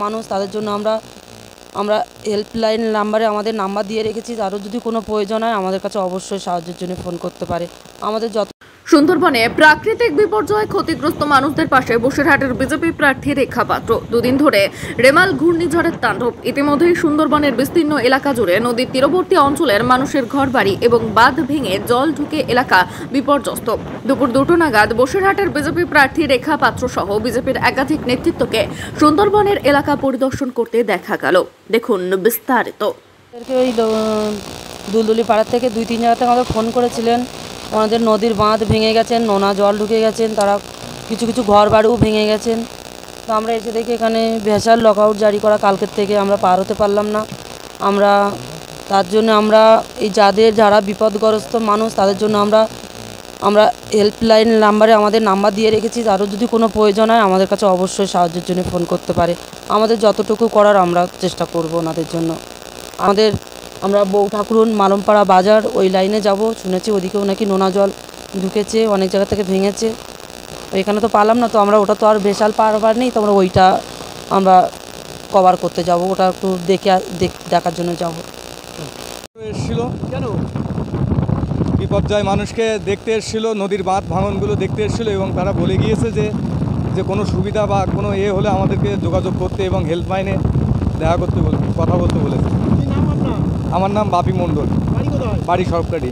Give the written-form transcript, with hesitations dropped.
মানুষ, তাদের জন্য আমরা আমরা হেল্পলাইন নাম্বারে আমাদের নাম্বার দিয়ে রেখেছি। আরও যদি কোনো প্রয়োজন হয় আমাদের কাছে অবশ্যই সাহায্যের জন্য ফোন করতে পারে। আমাদের যত সুন্দরবনে প্রাকৃতিক বিপর্যয়ে ক্ষতিগ্রস্ত মানুষদের পাশে বসিরহাটের বিজেপি প্রার্থী রেখা পাত্র। দুদিন ধরে রেমাল ঘূর্ণিঝড়ের তাণ্ডব। ইতিমধ্যেই সুন্দরবনের বিস্তীর্ণ এলাকা জুড়ে নদীর তীরবর্তী অঞ্চলের মানুষের ঘরবাড়ি এবং বাঁধ ভেঙে জল ঢুকে এলাকা বিপর্যস্ত। দুপুর 2টো নাগাদ বসিরহাটের বিজেপি প্রার্থী রেখা পাত্র সহ বিজেপির একাধিক নেতৃত্বকে সুন্দরবনের এলাকা পরিদর্শন করতে দেখা গেল। দেখুন বিস্তারিত। ওই দুলদুলি পাড়ার থেকে 2-3 জায়গা থেকে আমাদের ফোন করেছিলেন। ওনাদের নদীর বাঁধ ভেঙে গেছেন, নোনা জল ঢুকে গেছেন, তারা কিছু কিছু ঘর বাড়িও ভেঙে গেছেন। তো আমরা এসে দেখি এখানে ভেসাল লকআউট জারি করা, কালকের থেকে আমরা পার হতে পারলাম না। তার জন্য আমরা যারা বিপদগ্রস্ত মানুষ, তাদের জন্য আমরা হেল্পলাইন নাম্বারে আমাদের নাম্বার দিয়ে রেখেছি। আরও যদি কোনো প্রয়োজন হয় আমাদের কাছে অবশ্যই সাহায্যের জন্য ফোন করতে পারে। আমাদের যতটুকু করার আমরা চেষ্টা করব ওনাদের জন্য। আমরা বউ ঠাকুরন মালমপাড়া বাজার ওই লাইনে যাব, শুনেছি ওদিকেও নাকি নোনা জল ঢুকেছে, অনেক জায়গা থেকে ভেঙেছে। এখানে তো পারলাম না, তো আমরা ওটা তো আর ভেসাল পারবার নেই, তো ওইটা আমরা কভার করতে যাব, ওটা একটু দেখার জন্য যাব। এসেছিল কেন বিপর্যয় মানুষকে দেখতে এসেছিল, নদীর বাঁধ ভাঙনগুলো দেখতে এসেছিল এবং তারা বলে গিয়েছে যে কোনো সুবিধা বা কোনো হলে আমাদেরকে যোগাযোগ করতে এবং হেল্পলাইনে দেখা করতে কথা বলতে বলেছে। কি নাম আপনার? আমার নাম বাপি মণ্ডল, বাড়ি কোথায়? বাড়ি সরকারি।